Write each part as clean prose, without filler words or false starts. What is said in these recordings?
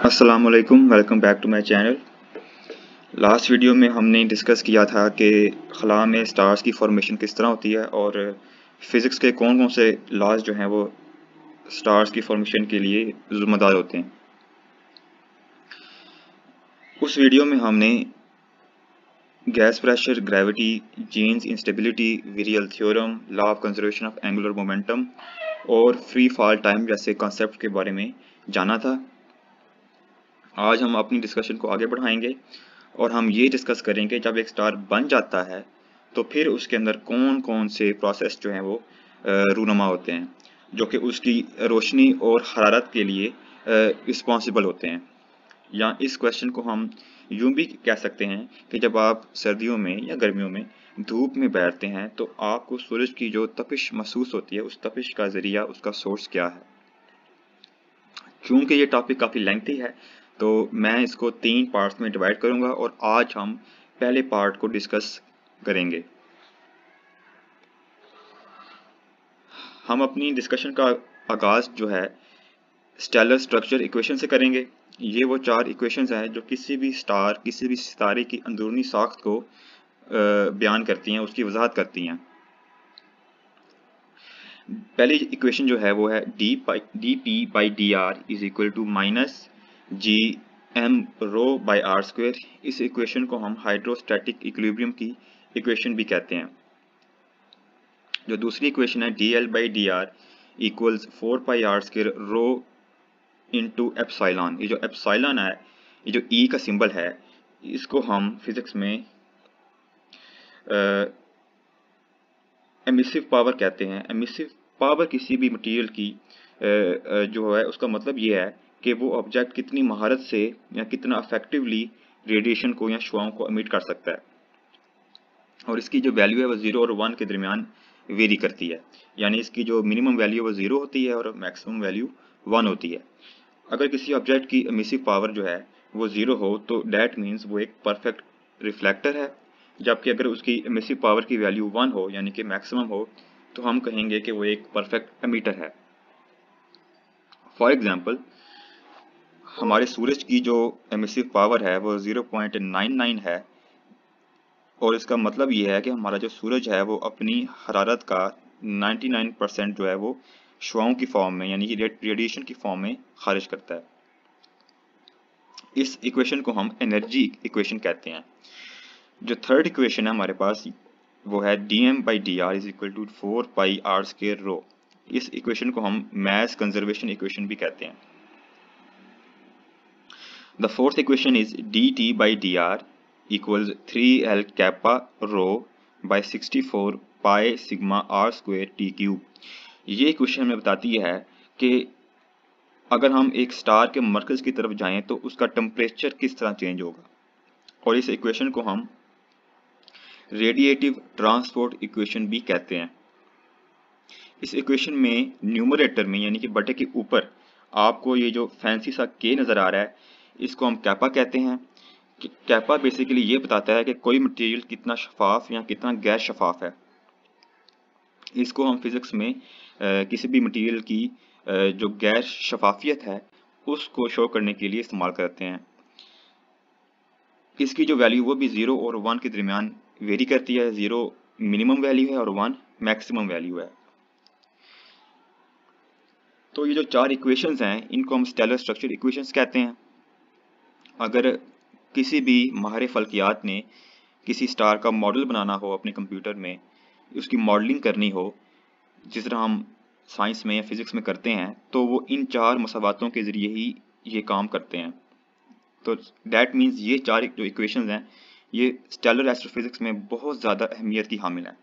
अस्सलामुअलैकुम, welcome back to my channel. Last video में हमने डिस्कस किया था कि खला में स्टार्स की फॉर्मेशन किस तरह होती है और फिज़िक्स के कौन कौन से लॉज जो हैं वो स्टार्स की फॉर्मेशन के लिए ज़िम्मेदार होते हैं। उस वीडियो में हमने gas pressure, gravity, Jeans instability, virial theorem, law of conservation of angular momentum और फ्री फॉल टाइम जैसे कॉन्सेप्ट के बारे में जाना था। आज हम अपनी डिस्कशन को आगे बढ़ाएंगे और हम ये डिस्कस करेंगे जब एक स्टार बन जाता है तो फिर उसके अंदर कौन कौन से प्रोसेस जो हैं वो रूनुमा होते हैं जो कि उसकी रोशनी और हरारत के लिए रिस्पॉन्सिबल होते हैं। या इस क्वेश्चन को हम यूं भी कह सकते हैं कि जब आप सर्दियों में या गर्मियों में धूप में बैठते हैं तो आपको सूरज की जो तपिश महसूस होती है उस तपिश का जरिया, उसका सोर्स क्या है। चूंकि ये टॉपिक काफ़ी लेंथी है तो मैं इसको 3 पार्ट्स में डिवाइड करूंगा और आज हम पहले पार्ट को डिस्कस करेंगे। हम अपनी डिस्कशन का आगाज जो है स्टेलर स्ट्रक्चर इक्वेशन से करेंगे। ये वो 4 इक्वेशंस हैं जो किसी भी स्टार, किसी भी सितारे की अंदरूनी साख्त को बयान करती हैं, उसकी वजाहत करती हैं। पहली इक्वेशन जो है वो है D P by D R is equal to minus G M rho by R square. इस इक्वेशन को हम हाइड्रोस्टैटिक इक्विलिब्रियम की इक्वेशन भी कहते हैं। जो दूसरी इक्वेशन है D L by D R equals 4 pi R square rho into epsilon. ये जो एप्साइलॉन है, ये जो ई का सिंबल है, इसको हम फिजिक्स में एमिसिव पावर कहते हैं। एमिसिव पावर किसी भी मटेरियल की जो है उसका मतलब ये है कि वो ऑब्जेक्ट कितनी महारत से या कितना इफेक्टिवली रेडिएशन को या शुआओं को एमिट कर सकता है। और इसकी जो वैल्यू है वो 0 और 1 के दरमियान वेरी करती है। यानी इसकी जो मिनिमम वैल्यू है वो 0 होती है और मैक्सिमम वैल्यू 1 होती है। अगर किसी ऑब्जेक्ट की एमिसिव पावर जो है वो 0 हो तो डैट मीन्स वो एक परफेक्ट रिफ्लेक्टर है। जबकि अगर उसकी एमिसिव पावर की वैल्यू 1 हो यानी कि मैक्सिमम हो तो हम कहेंगे कि वो एक परफेक्ट एमिटर है। फॉर एग्जांपल, हमारे सूरज की जो एमिसिव पावर है वो 0.99 है और इसका मतलब ये है कि हमारा जो सूरज है वो अपनी हरारत का 99% जो है वो शुआओं की फॉर्म में यानी कि रेडिएशन की फॉर्म में खारिज करता है। इस इक्वेशन को हम एनर्जी इक्वेशन कहते हैं। जो थर्ड इक्वेशन है हमारे पास वो है D M by D R is equal to 4 pi R square rho. इस इक्वेशन को हम मास कंजर्वेशन इक्वेशन भी कहते हैं। The fourth equation is D T by D R equals 3L kappa rho by 64 pi sigma R square T cube. ये equation हमें बताती है कि अगर हम एक स्टार के मरकज की तरफ जाएं तो उसका टेम्परेचर किस तरह चेंज होगा। और इस इक्वेशन को हम रेडिएटिव ट्रांसपोर्ट इक्वेशन भी कहते हैं। इस इक्वेशन में न्यूमरेटर में यानी कि बटे के ऊपर आपको ये जो फैंसी सा के नज़र आ रहा है इसको हम कैपा कहते हैं। कैपा बेसिकली ये बताता है कि कोई मटेरियल कितना शफाफ या कितना गैर शफाफ है। इसको हम फिजिक्स में किसी भी मटेरियल की जो गैर शफाफियत है उसको शो करने के लिए इस्तेमाल करते हैं। इसकी जो वैल्यू वो भी 0 और 1 के दरमियान वेरी करती है। 0 मिनिमम वैल्यू है और 1 मैक्सिमम वैल्यू है। तो ये जो 4 इक्वेशंस हैं इनको हम स्टेलर स्ट्रक्चर इक्वेशंस कहते हैं। अगर किसी भी माहिर फल्कियात ने किसी स्टार का मॉडल बनाना हो अपने कंप्यूटर में, उसकी मॉडलिंग करनी हो जिस तरह हम साइंस में या फिजिक्स में करते हैं, तो वो इन 4 मसावातों के ज़रिए ही ये काम करते हैं। तो डैट मीन्स ये 4 जो इक्वेशंस हैं ये स्टेलर एस्ट्रोफिजिक्स में बहुत ज़्यादा अहमियत की हामिल हैं।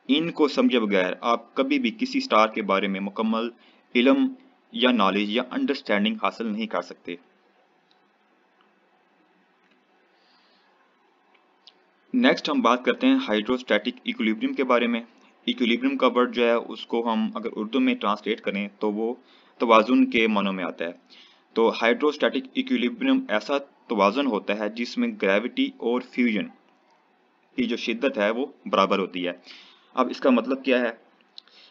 इनको समझे बगैर आप कभी भी किसी स्टार के बारे में मुकम्मल इल्म या नॉलेज या अंडरस्टैंडिंग हासिल नहीं कर सकते। नेक्स्ट हम बात करते हैं हाइड्रोस्टैटिक इक्विलिब्रियम के बारे में। इक्विलिब्रियम का वर्ड जो है उसको हम अगर उर्दू में ट्रांसलेट करें तो वो तवाज़ुन के मानों में आता है। तो हाइड्रोस्टैटिक इक्विलिब्रियम ऐसा तवाज़ुन होता है जिसमें ग्रेविटी और फ्यूजन की जो शिद्दत है वो बराबर होती है। अब इसका मतलब क्या है?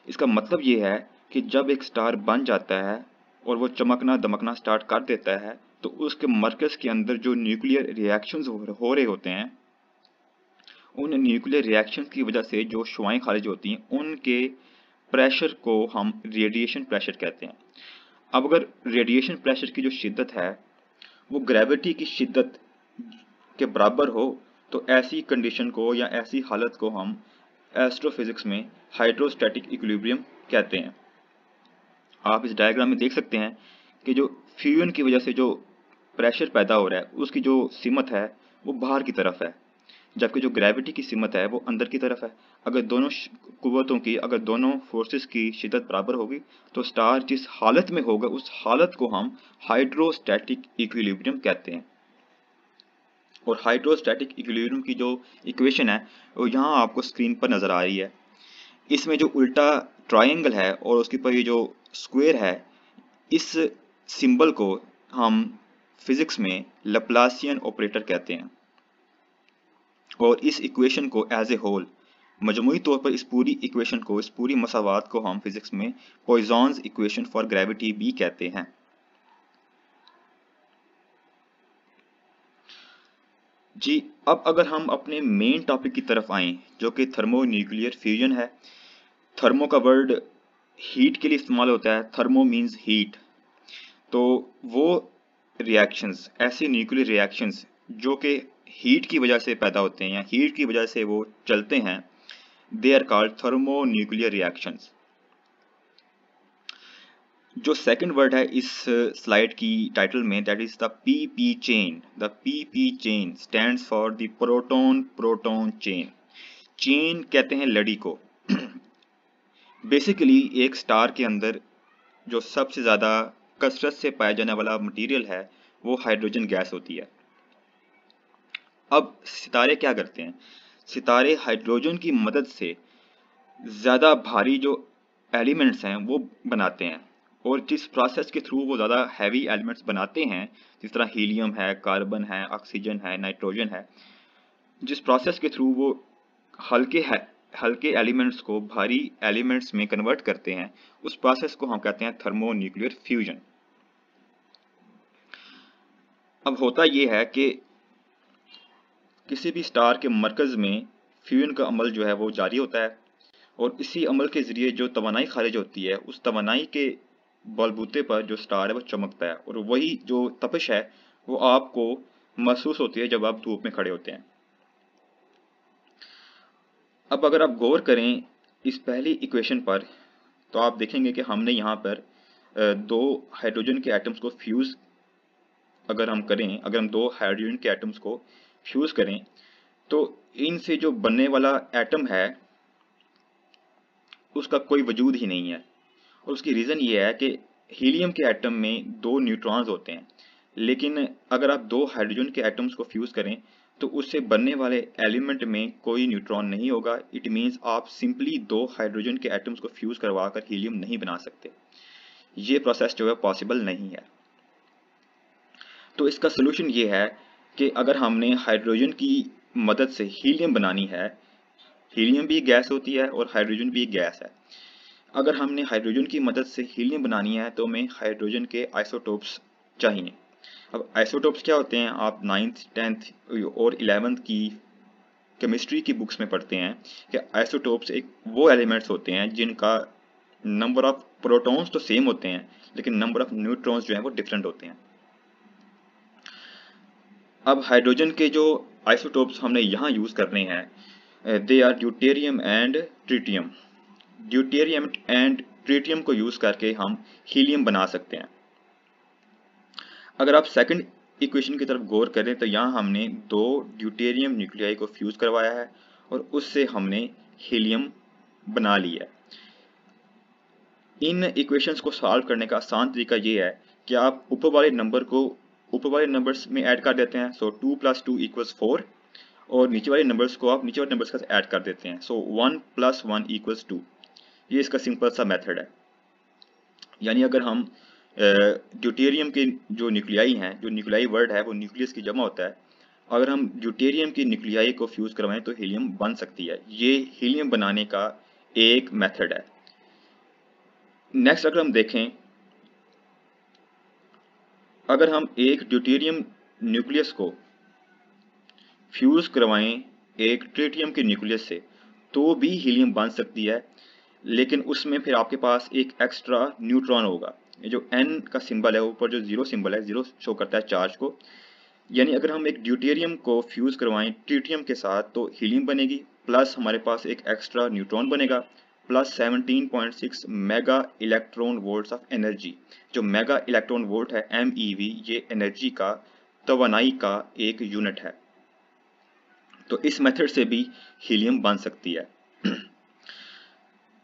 इसका मतलब ये है कि जब एक स्टार बन जाता है और वो चमकना दमकना स्टार्ट कर देता है, तो उसके मरकज़ के अंदर जो न्यूक्लियर रिएक्शंस हो रहे होते हैं, उन न्यूक्लियर रिएक्शंस की वजह से जो शुआएं खारिज होती हैं, उनके प्रेशर को हम रेडिएशन प्रेशर कहते हैं। अब अगर रेडिएशन प्रेशर की जो शिद्दत है वो ग्रेविटी की शिद्दत के बराबर हो, तो ऐसी कंडीशन को या ऐसी हालत को हम एस्ट्रोफिजिक्स में हाइड्रोस्टैटिक इक्विलिब्रियम कहते हैं। आप इस डायग्राम में देख सकते हैं कि जो फ्यूजन की वजह से जो प्रेशर पैदा हो रहा है उसकी जो सिमत है वो बाहर की तरफ है, जबकि जो ग्रेविटी की सिमत है वो अंदर की तरफ है। अगर दोनों कुव्वतों की, अगर दोनों फोर्सेस की शिद्दत बराबर होगी तो स्टार जिस हालत में होगा उस हालत को हम हाइड्रोस्टैटिक इक्विलिब्रियम कहते हैं। और हाइड्रोस्टैटिक इक्विलिब्रियम की जो इक्वेशन है वो यहाँ आपको स्क्रीन पर नजर आ रही है। इसमें जो उल्टा ट्रायंगल है और उसके ऊपर ये जो स्क्वायर है, इस सिंबल को हम फिजिक्स में लैप्लासियन ऑपरेटर कहते हैं। और इस इक्वेशन को एज ए होल, मजमूई तौर पर इस पूरी इक्वेशन को, इस पूरी मसावात को हम फिजिक्स में पॉइजॉन्स इक्वेशन फॉर ग्रेविटी भी कहते हैं। जी, अब अगर हम अपने मेन टॉपिक की तरफ आएं जो कि थर्मोन्यूक्लियर फ्यूजन है। थर्मो का वर्ड हीट के लिए इस्तेमाल होता है, थर्मो मीन्स हीट। तो वो रिएक्शंस, ऐसे न्यूक्लियर रिएक्शंस जो कि हीट की वजह से पैदा होते हैं या हीट की वजह से वो चलते हैं, they are called thermonuclear reactions. जो सेकंड वर्ड है इस स्लाइड की टाइटल में, that is the PP chain. The PP chain stands for the proton proton chain. Chain कहते हैं लड़ी को। बेसिकली एक स्टार के अंदर जो सबसे ज़्यादा कसरत से पाया जाने वाला मटेरियल है वो हाइड्रोजन गैस होती है। अब सितारे क्या करते हैं? सितारे हाइड्रोजन की मदद से ज़्यादा भारी जो एलिमेंट्स हैं वो बनाते हैं, और जिस प्रोसेस के थ्रू वो ज़्यादा हैवी एलिमेंट्स बनाते हैं, जिस तरह हीलियम है, कार्बन है, ऑक्सीजन है, नाइट्रोजन है, जिस प्रोसेस के थ्रू वो हल्के एलिमेंट्स को भारी एलिमेंट्स में कन्वर्ट करते हैं, उस प्रोसेस को हम कहते हैं थर्मोन्यूक्लियर फ्यूजन। अब होता यह है कि किसी भी स्टार के मरकज़ में फ्यूजन का अमल जो है वो जारी होता है, और इसी अमल के ज़रिए जो तवानाई खारिज होती है, उस तवानाई के बलबूते पर जो स्टार है वो चमकता है, और वही जो तपिश है वो आपको महसूस होती है जब आप धूप में खड़े होते हैं। अब अगर आप गौर करें इस पहली इक्वेशन पर, तो आप देखेंगे कि हमने यहाँ पर दो हाइड्रोजन के एटम्स को फ्यूज़ अगर हम दो हाइड्रोजन के एटम्स को फ्यूज़ करें, तो इनसे जो बनने वाला एटम है उसका कोई वजूद ही नहीं है। और उसकी रीज़न ये है कि हीलियम के एटम में दो न्यूट्रॉन्स होते हैं, लेकिन अगर आप दो हाइड्रोजन के एटम्स को फ्यूज़ करें तो उससे बनने वाले एलिमेंट में कोई न्यूट्रॉन नहीं होगा। इट मीन्स आप सिंपली दो हाइड्रोजन के एटम्स को फ्यूज़ करवा कर हीलियम नहीं बना सकते। ये प्रोसेस जो है पॉसिबल नहीं है। तो इसका सोल्यूशन ये है कि अगर हमने हाइड्रोजन की मदद से हीलियम बनानी है, हीलियम भी गैस होती है और हाइड्रोजन भी गैस है, अगर हमने हाइड्रोजन की मदद से हीलियम बनानी है तो हमें हाइड्रोजन के आइसोटोप्स चाहिए। अब आइसोटोप्स क्या होते हैं? आप 9th 10th और 11th की केमिस्ट्री की बुक्स में पढ़ते हैं कि आइसोटोप्स एक वो एलिमेंट्स होते हैं जिनका नंबर ऑफ प्रोटॉन्स तो सेम होते हैं, लेकिन नंबर ऑफ न्यूट्रॉन्स जो हैं वो डिफरेंट होते हैं। अब हाइड्रोजन के जो आइसोटोप्स हमने यहाँ यूज़ करने हैं, they are deuterium and tritium. Deuterium and tritium को यूज़ करके हम हीलियम बना सकते हैं। अगर आप सेकंड इक्वेशन की तरफ गौर करें तो यहाँ हमने दो ड्यूटेरियम न्यूक्लियाई को फ्यूज़ करवाया है और उससे हमने हीलियम बना लिया है। इन इक्वेशंस को सॉल्व करने का आसान तरीका ये है कि आप ऊपर वाले नंबर को ऊपर वाले नंबर्स में ऐड कर देते हैं, सो 2 + 2 = 4, और नीचे वाले नंबर्स को आप नीचे वाले नंबर्स के साथ ऐड कर देते हैं, सो 1 + 1 = 2। ये इसका सिंपल सा मेथड है। यानी अगर हम ड्यूटेरियम के जो न्यूक्लियाई हैं, जो न्यूक्लियाई वर्ड है वो न्यूक्लियस की जमा होता है, अगर हम ड्यूटेरियम की न्यूक्लियाई को फ्यूज़ करवाएं तो हीलियम बन सकती है। ये हीलियम बनाने का एक मेथड है। नेक्स्ट अगर हम देखें अगर हम एक ड्यूटेरियम न्यूक्लियस को फ्यूज करवाएं एक ट्रिटियम के न्यूक्लियस से तो भी हीलियम बन सकती है, लेकिन उसमें फिर आपके पास एक एक्स्ट्रा न्यूट्रॉन होगा। ये जो N का सिंबल है, ऊपर जो जीरो सिंबल है, जीरो शो करता है चार्ज को। यानी अगर हम एक ड्यूटेरियम को फ्यूज करवाएं ट्रिटियम के साथ तो हीलियम बनेगी, प्लस हमारे पास एक एक्स्ट्रा न्यूट्रॉन बनेगा, plus 17.6 mega electron volts of energy. जो मेगा इलेक्ट्रॉन वोल्ट है, MeV, ये एनर्जी का, तवानाई का एक यूनिट है। तो इस मेथड से भी हीलियम बन सकती है।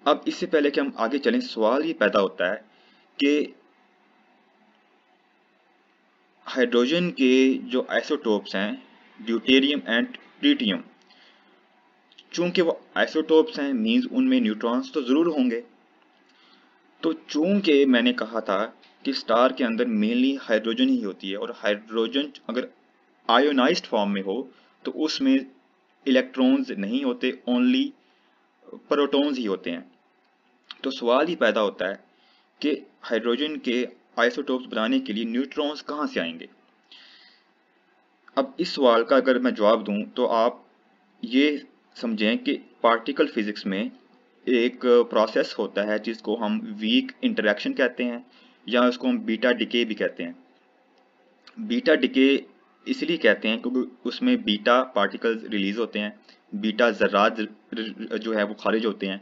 अब इससे पहले कि हम आगे चलें, सवाल ये पैदा होता है कि हाइड्रोजन के जो आइसोटोप्स हैं, ड्यूटेरियम एंड ट्रिटियम, चूंकि वो आइसोटोप्स हैं मींस उनमें न्यूट्रॉन्स तो जरूर होंगे। तो चूंकि मैंने कहा था कि स्टार के अंदर मेनली हाइड्रोजन ही होती है, और हाइड्रोजन अगर आयोनाइज्ड फॉर्म में हो तो उसमें इलेक्ट्रॉन्स नहीं होते, ओनली प्रोटॉन्स ही होते हैं। तो सवाल ही पैदा होता है कि हाइड्रोजन के आइसोटोप्स बनाने के लिए न्यूट्रॉन्स कहाँ से आएंगे। अब इस सवाल का अगर मैं जवाब दूं तो आप ये समझें कि पार्टिकल फिजिक्स में एक प्रोसेस होता है जिसको हम वीक इंटरेक्शन कहते हैं, या उसको हम बीटा डिके भी कहते हैं। बीटा डिके इसलिए कहते हैं क्योंकि उसमें बीटा पार्टिकल्स रिलीज होते हैं, बीटा ज़र्रात जो है वो खारिज होते हैं,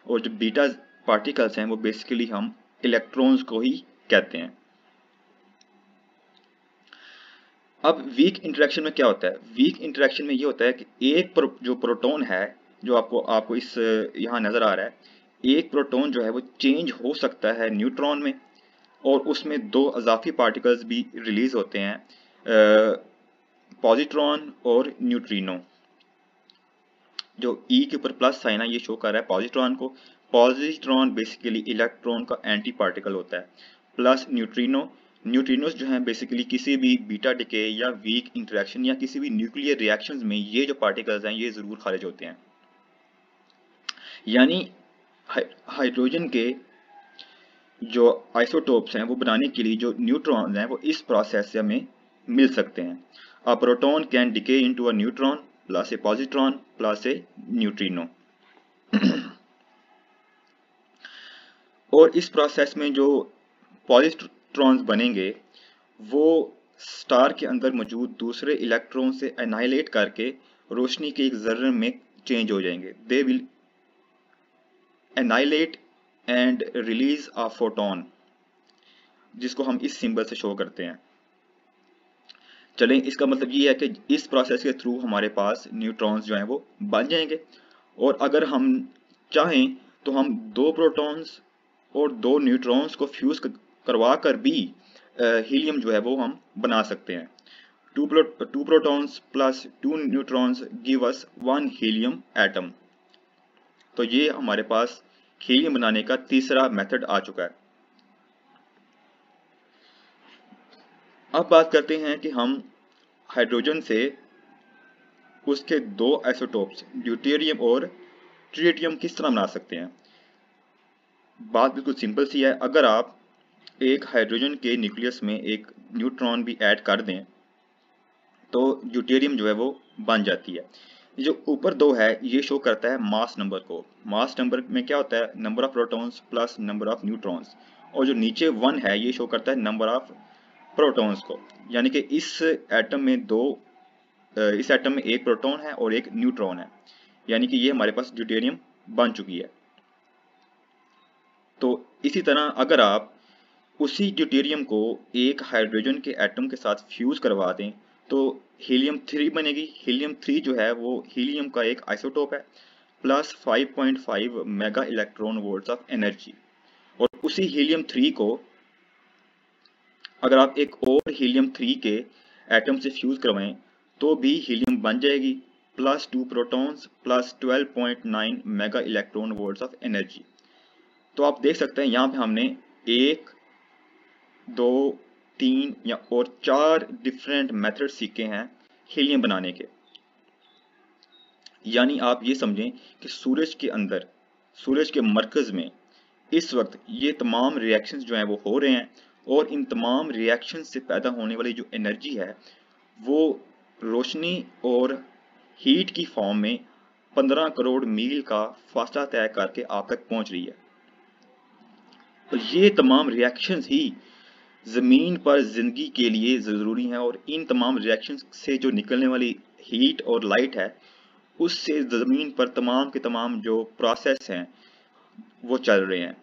और जो बीटा पार्टिकल्स हैं वो बेसिकली हम इलेक्ट्रॉन्स को ही कहते हैं। अब वीक इंटरेक्शन में क्या होता है? वीक इंटरेक्शन में ये होता है कि एक जो प्रोटॉन है, जो आपको इस यहाँ नजर आ रहा है, एक प्रोटॉन जो है वो चेंज हो सकता है न्यूट्रॉन में, और उसमें दो अजाफी पार्टिकल्स भी रिलीज होते हैं, पॉजिट्रॉन और न्यूट्रिनो। जो ई के ऊपर प्लस साइन है ये शो कर रहा है पॉजिट्रॉन को। पॉजिट्रॉन बेसिकली इलेक्ट्रॉन का एंटी पार्टिकल होता है, प्लस न्यूट्रिनो। न्यूट्रिनोस जो हैं बेसिकली किसी भी बीटा डिके या वीक इंटरेक्शन या किसी भी न्यूक्लियर रिएक्शंस में ये जो पार्टिकल्स हैं ये जरूर खारिज होते हैं। यानी हाइड्रोजन के जो आइसोटोप्स हैं वो बनाने के लिए जो न्यूट्रॉन हैं वो इस प्रोसेस से हमें मिल सकते हैं। A proton can decay into a neutron plus A positron plus A neutrino. और इस प्रोसेस में जो पॉजिट्रॉन्स बनेंगे वो स्टार के अंदर मौजूद दूसरे इलेक्ट्रॉन से एनाइलेट करके रोशनी के एक जर्रे में चेंज हो जाएंगे। They will annihilate and release a photon, जिसको हम इस सिंबल से शो करते हैं। चलें, इसका मतलब ये है कि इस प्रोसेस के थ्रू हमारे पास न्यूट्रॉन्स जो हैं वो बन जाएंगे, और अगर हम चाहें तो हम दो प्रोटॉन्स और दो न्यूट्रॉन्स को फ्यूज करवा कर भी हीलियम जो है वो हम बना सकते हैं। Two protons plus two neutrons give us one helium atom. तो ये हमारे पास हीलियम बनाने का तीसरा मेथड आ चुका है। अब बात करते हैं कि हम हाइड्रोजन से उसके दो आइसोटोप्स ड्यूटेरियम और ट्रिटियम किस तरह बना सकते हैं। बात बिल्कुल सिंपल सी है। अगर आप एक हाइड्रोजन के न्यूक्लियस में एक न्यूट्रॉन भी ऐड कर दें तो ड्यूटेरियम जो है वो बन जाती है। जो ऊपर दो है ये शो करता है मास नंबर को। मास नंबर में क्या होता है? Number of protons plus number of neutrons. और जो नीचे 1 है ये शो करता है नंबर ऑफ प्रोटॉन्स को। यानी कि इस एटम में एक प्रोटॉन है और एक न्यूट्रॉन है, यानी कि ये हमारे पास ड्यूटेरियम बन चुकी है। तो इसी तरह अगर आप उसी ड्यूटेरियम को एक हाइड्रोजन के एटम के साथ फ्यूज करवा दें तो हीलियम 3 बनेगी। हीलियम 3 जो है वो हीलियम का एक आइसोटोप है, plus 5.5 mega electron volts of energy. और उसी हीलियम 3 को अगर आप एक और हीलियम 3 के एटम से फ्यूज करवाएं तो भी हीलियम बन जाएगी, plus 2 protons plus 12.9 mega electron volts of energy. तो आप देख सकते हैं यहाँ पे हमने 1, 2, 3 या और 4 डिफरेंट मेथड सीखे हैं हीलियम बनाने के। यानी आप ये समझें कि सूरज के अंदर, सूरज के मरकज में इस वक्त ये तमाम रिएक्शंस जो हैं वो हो रहे हैं, और इन तमाम रिएक्शन से पैदा होने वाली जो एनर्जी है वो रोशनी और हीट की फॉर्म में 15 करोड़ मील का फासला तय करके आप तक पहुंच रही है। तो ये तमाम रिएक्शंस ही ज़मीन पर ज़िंदगी के लिए ज़रूरी हैं, और इन तमाम रिएक्शंस से जो निकलने वाली हीट और लाइट है उससे ज़मीन पर तमाम के तमाम जो प्रोसेस हैं वो चल रहे हैं।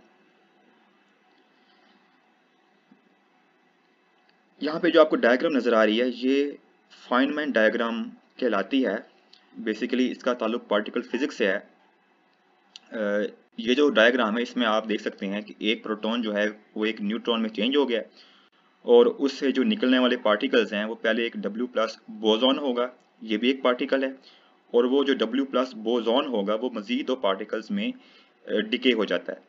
यहाँ पे जो आपको डायग्राम नज़र आ रही है ये फाइनमैन डायग्राम कहलाती है। बेसिकली इसका ताल्लुक पार्टिकल फिजिक्स से है। ये जो डायग्राम है इसमें आप देख सकते हैं कि एक प्रोटॉन जो है वो एक न्यूट्रॉन में चेंज हो गया, और उससे जो निकलने वाले पार्टिकल्स हैं वो पहले एक W+ बोसॉन होगा, ये भी एक पार्टिकल है, और वो जो W+ बोसॉन होगा वो मज़ीद 2 पार्टिकल्स में डिके हो जाता है।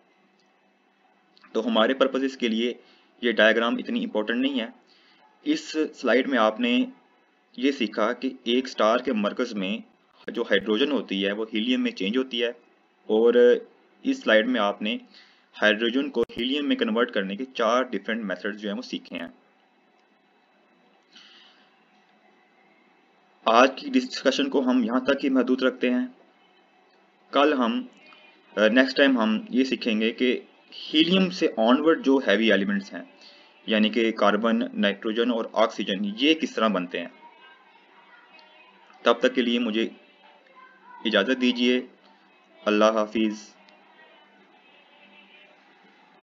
तो हमारे पर्पसेस के लिए ये डायग्राम इतनी इम्पोर्टेंट नहीं है। इस स्लाइड में आपने ये सीखा कि एक स्टार के मरकज़ में जो हाइड्रोजन होती है वो हीलियम में चेंज होती है, और इस स्लाइड में आपने हाइड्रोजन को हीलियम में कन्वर्ट करने के 4 डिफरेंट मेथड्स जो हैं वो सीखे हैं। आज की डिस्कशन को हम यहाँ तक ही महदूद रखते हैं। कल हम नेक्स्ट टाइम हम ये सीखेंगे कि हीलियम से ऑनवर्ड जो हैवी एलिमेंट्स हैं यानी कि कार्बन, नाइट्रोजन और ऑक्सीजन, ये किस तरह बनते हैं। तब तक के लिए मुझे इजाज़त दीजिए। अल्लाह हाफिज़।